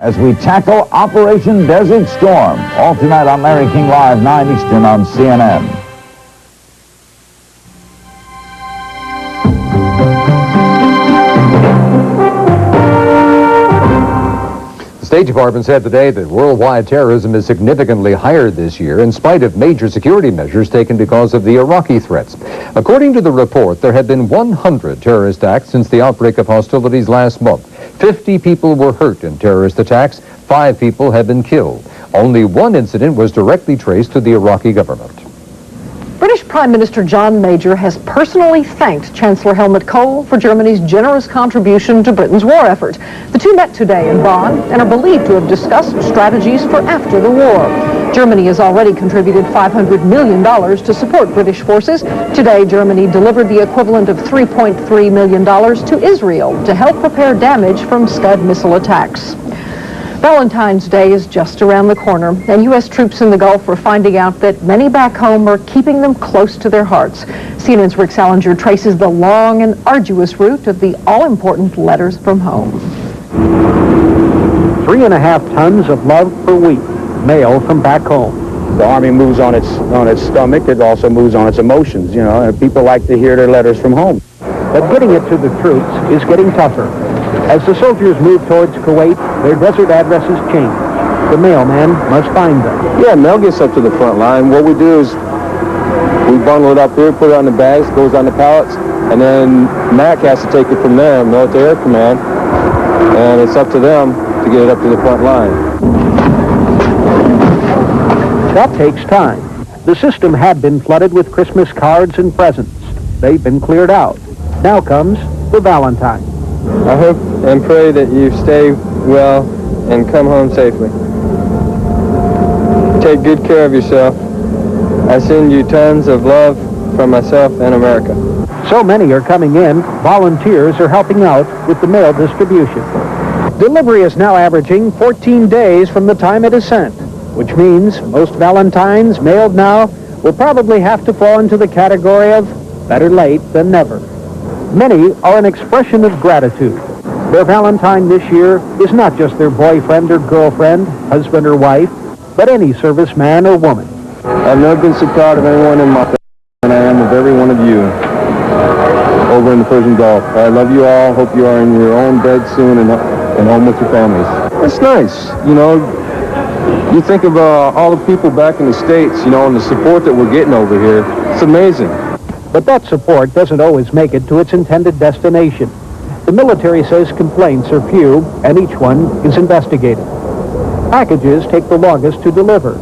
As we tackle Operation Desert Storm, all tonight on Larry King Live, 9 Eastern on CNN. The State Department said today that worldwide terrorism is significantly higher this year in spite of major security measures taken because of the Iraqi threats. According to the report, there have been 100 terrorist acts since the outbreak of hostilities last month. 50 people were hurt in terrorist attacks. 5 people have been killed. Only one incident was directly traced to the Iraqi government. British Prime Minister John Major has personally thanked Chancellor Helmut Kohl for Germany's generous contribution to Britain's war effort. The two met today in Bonn and are believed to have discussed strategies for after the war. Germany has already contributed $500 million to support British forces. Today, Germany delivered the equivalent of $3.3 million to Israel to help repair damage from Scud missile attacks. Valentine's Day is just around the corner, and U.S. troops in the Gulf are finding out that many back home are keeping them close to their hearts. CNN's Rick Salinger traces the long and arduous route of the all-important letters from home. 3.5 tons of love per week, mail from back home. The Army moves on its stomach. It also moves on its emotions, you know, and people like to hear their letters from home. But getting it to the troops is getting tougher. As the soldiers move towards Kuwait, their desert addresses change. The mailman must find them. Yeah, mail gets up to the front line. What we do is we bundle it up here, put it on the bags, goes on the pallets, and then MAC has to take it from there, Military Air Command, and it's up to them to get it up to the front line. That takes time. The system had been flooded with Christmas cards and presents. They've been cleared out. Now comes the Valentine. I hope and pray that you stay well and come home safely. Take good care of yourself. I send you tons of love from myself and America. So many are coming in, volunteers are helping out with the mail distribution. Delivery is now averaging 14 days from the time it is sent, which means most Valentines mailed now will probably have to fall into the category of better late than never. Many are an expression of gratitude. Their Valentine this year is not just their boyfriend or girlfriend, husband or wife, but any serviceman or woman. I've never been so proud of anyone in my family than I am of every one of you over in the Persian Gulf. I love you all. Hope you are in your own bed soon and home with your families. It's nice, you know. You think of all the people back in the States, you know, and the support that we're getting over here. It's amazing. But that support doesn't always make it to its intended destination. The military says complaints are few, and each one is investigated. Packages take the longest to deliver.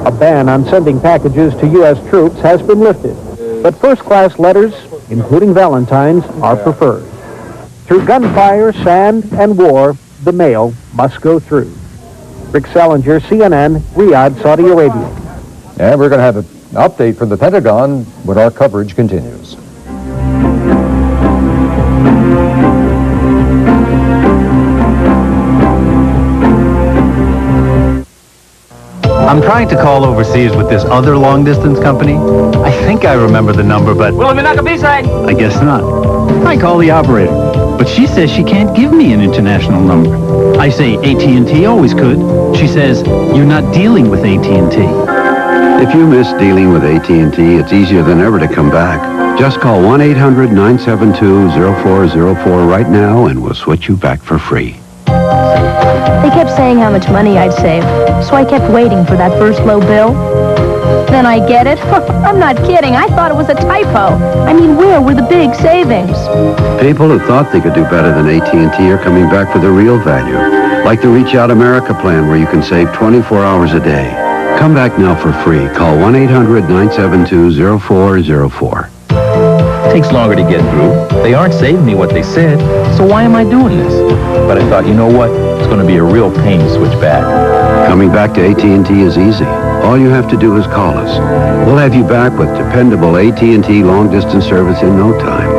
A ban on sending packages to U.S. troops has been lifted, but first-class letters, including Valentines, are preferred. Through gunfire, sand, and war, the mail must go through. Rick Salinger, CNN, Riyadh, Saudi Arabia. And we're going to have an update from the Pentagon when our coverage continues. I'm trying to call overseas with this other long-distance company. I think I remember the number, but I guess not. I call the operator, but she says she can't give me an international number. I say AT&T always could. She says, you're not dealing with AT&T. If you miss dealing with AT&T, it's easier than ever to come back. Just call 1-800-972-0404 right now and we'll switch you back for free. They kept saying how much money I'd save, so I kept waiting for that first low bill. Then I get it. I'm not kidding. I thought it was a typo. I mean, where were the big savings? People who thought they could do better than AT&T are coming back for the real value, like the Reach Out America plan where you can save 24 hours a day. Come back now for free. Call 1-800-972-0404. Takes longer to get through. They aren't saving me what they said, so why am I doing this? But I thought, you know what? It's going to be a real pain to switch back. Coming back to AT&T is easy. All you have to do is call us. We'll have you back with dependable AT&T long-distance service in no time.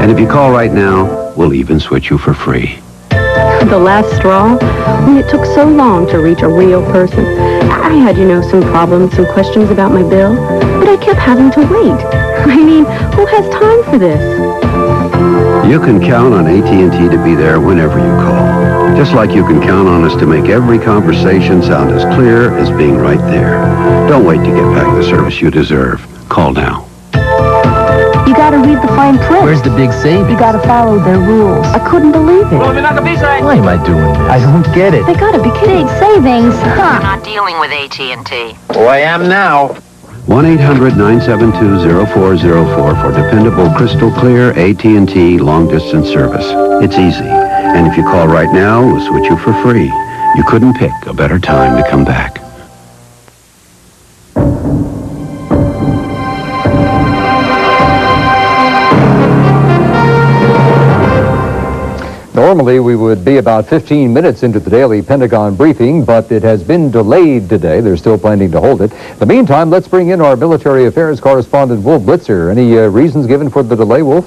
And if you call right now, we'll even switch you for free. The last straw? When it took so long to reach a real person. I had, some problems, some questions about my bill, but I kept having to wait. I mean, who has time for this? You can count on AT&T to be there whenever you call. Just like you can count on us to make every conversation sound as clear as being right there. Don't wait to get back the service you deserve. Call now. You gotta read the fine print. Where's the big savings? You gotta follow their rules. I couldn't believe it. Why am I doing this? I don't get it. They gotta be kidding. Big savings, huh? You're not dealing with AT&T. Oh, I am now. 1-800-972-0404 for dependable, crystal clear AT&T long-distance service. It's easy. And if you call right now, we'll switch you for free. You couldn't pick a better time to come back. Normally, we would be about 15 minutes into the daily Pentagon briefing, but it has been delayed today. They're still planning to hold it. In the meantime, let's bring in our military affairs correspondent, Wolf Blitzer. Any reasons given for the delay, Wolf?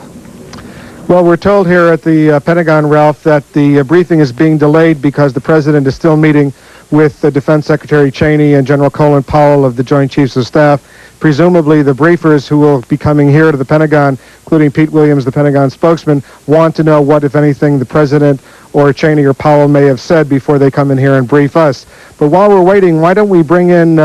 Well, we're told here at the Pentagon, Ralph, that the briefing is being delayed because the president is still meeting with Defense Secretary Cheney and General Colin Powell of the Joint Chiefs of Staff. Presumably, the briefers who will be coming here to the Pentagon, including Pete Williams, the Pentagon spokesman, want to know what, if anything, the president or Cheney or Powell may have said before they come in here and brief us. But while we're waiting, why don't we bring in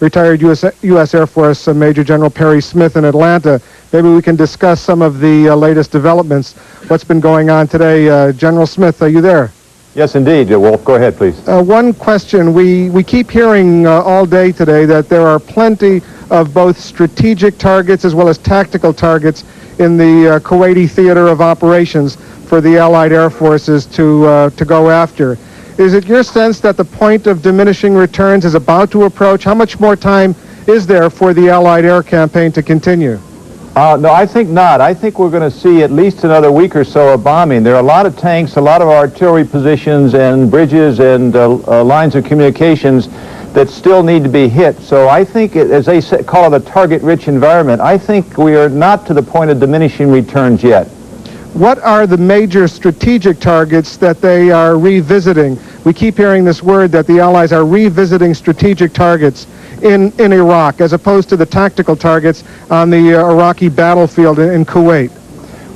retired U.S. Air Force Major General Perry Smith in Atlanta. Maybe we can discuss some of the latest developments. What's been going on today? General Smith, are you there? Yes, indeed, Wolf. Go ahead, please. One question. We keep hearing all day today that there are plenty of both strategic targets as well as tactical targets in the Kuwaiti theater of operations for the Allied Air Forces to go after. Is it your sense that the point of diminishing returns is about to approach? How much more time is there for the Allied air campaign to continue? No, I think not. I think we're going to see at least another week or so of bombing. There are a lot of tanks, a lot of artillery positions and bridges and lines of communications that still need to be hit. So I think, as they call it, a target-rich environment, I think we are not to the point of diminishing returns yet. What are the major strategic targets that they are revisiting? We keep hearing this word that the Allies are revisiting strategic targets in Iraq, as opposed to the tactical targets on the Iraqi battlefield in Kuwait.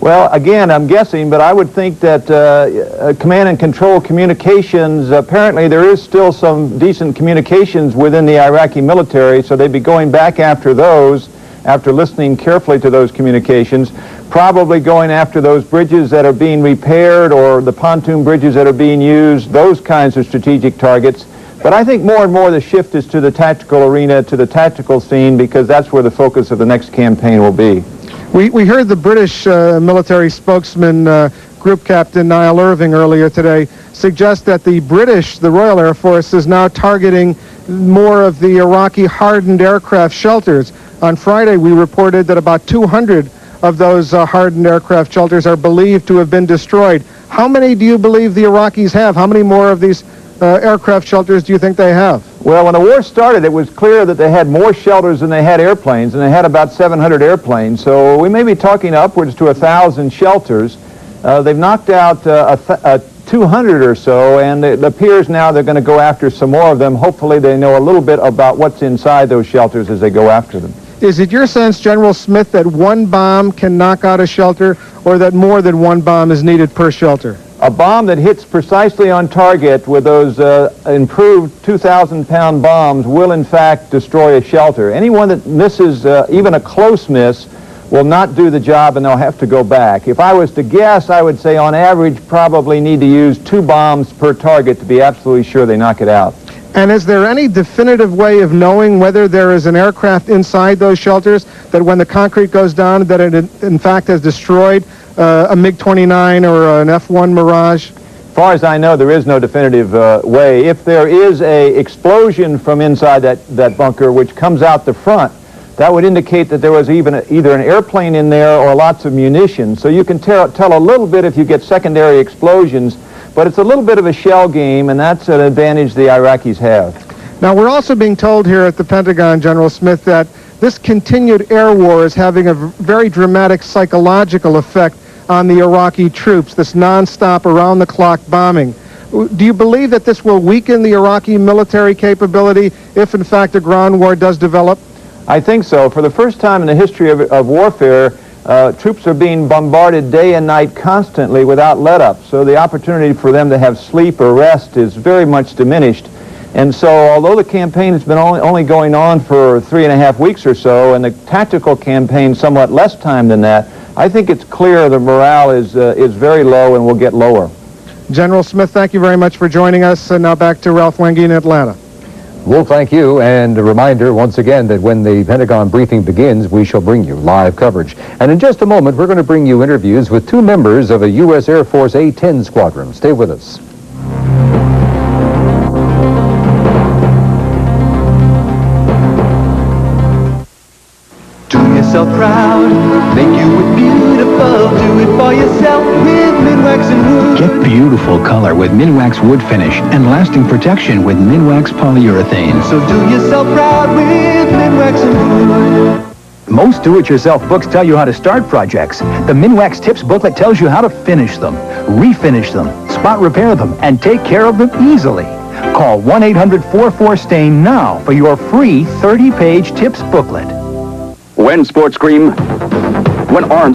Well, again, I'm guessing, but I would think that command and control communications, apparently there is still some decent communications within the Iraqi military, so they'd be going back after those, after listening carefully to those communications, probably going after those bridges that are being repaired or the pontoon bridges that are being used, those kinds of strategic targets. But I think more and more the shift is to the tactical arena, to the tactical scene, because that's where the focus of the next campaign will be. We heard the British military spokesman, Group Captain Niall Irving, earlier today suggest that the British, the Royal Air Force, is now targeting more of the Iraqi hardened aircraft shelters. On Friday, we reported that about 200 of those hardened aircraft shelters are believed to have been destroyed. How many do you believe the Iraqis have? How many more of these aircraft shelters do you think they have? Well, when the war started, it was clear that they had more shelters than they had airplanes, and they had about 700 airplanes. So we may be talking upwards to 1,000 shelters. They've knocked out 200 or so, and it appears now they're going to go after some more of them. Hopefully they know a little bit about what's inside those shelters as they go after them. Is it your sense, General Smith, that one bomb can knock out a shelter, or that more than one bomb is needed per shelter? A bomb that hits precisely on target with those improved 2,000-pound bombs will, in fact, destroy a shelter. Anyone that misses even a close miss will not do the job, and they'll have to go back. If I was to guess, I would say on average probably need to use 2 bombs per target to be absolutely sure they knock it out. And is there any definitive way of knowing whether there is an aircraft inside those shelters, that when the concrete goes down, that it in fact has destroyed a MiG-29 or an F-1 Mirage? As far as I know, there is no definitive way. If there is a explosion from inside that bunker which comes out the front, that would indicate that there was either an airplane in there or lots of munitions. So you can tell a little bit if you get secondary explosions, but it's a little bit of a shell game, and that's an advantage the Iraqis have. Now, we're also being told here at the Pentagon, General Smith, that this continued air war is having a very dramatic psychological effect on the Iraqi troops, this nonstop, around-the-clock bombing. Do you believe that this will weaken the Iraqi military capability if, in fact, a ground war does develop? I think so. For the first time in the history of warfare, Troops are being bombarded day and night constantly without let-up, so the opportunity for them to have sleep or rest is very much diminished. And so although the campaign has been only going on for 3.5 weeks or so, and the tactical campaign somewhat less time than that, I think it's clear the morale is very low and will get lower. General Smith, thank you very much for joining us. And now back to Ralph Wenge in Atlanta. Well, thank you, and a reminder once again that when the Pentagon briefing begins, we shall bring you live coverage. And in just a moment, we're going to bring you interviews with 2 members of a U.S. Air Force A-10 squadron. Stay with us. Do yourself proud, make you look beautiful, do it for yourself with Minwax and Wood. Get beautiful color with Minwax Wood Finish and lasting protection with Minwax Polyurethane. So do yourself proud with Minwax and Wood. Most do-it-yourself books tell you how to start projects. The Minwax Tips booklet tells you how to finish them, refinish them, spot repair them, and take care of them easily. Call 1-800-44-STAIN now for your free 30-page tips booklet. When sports cream, when arms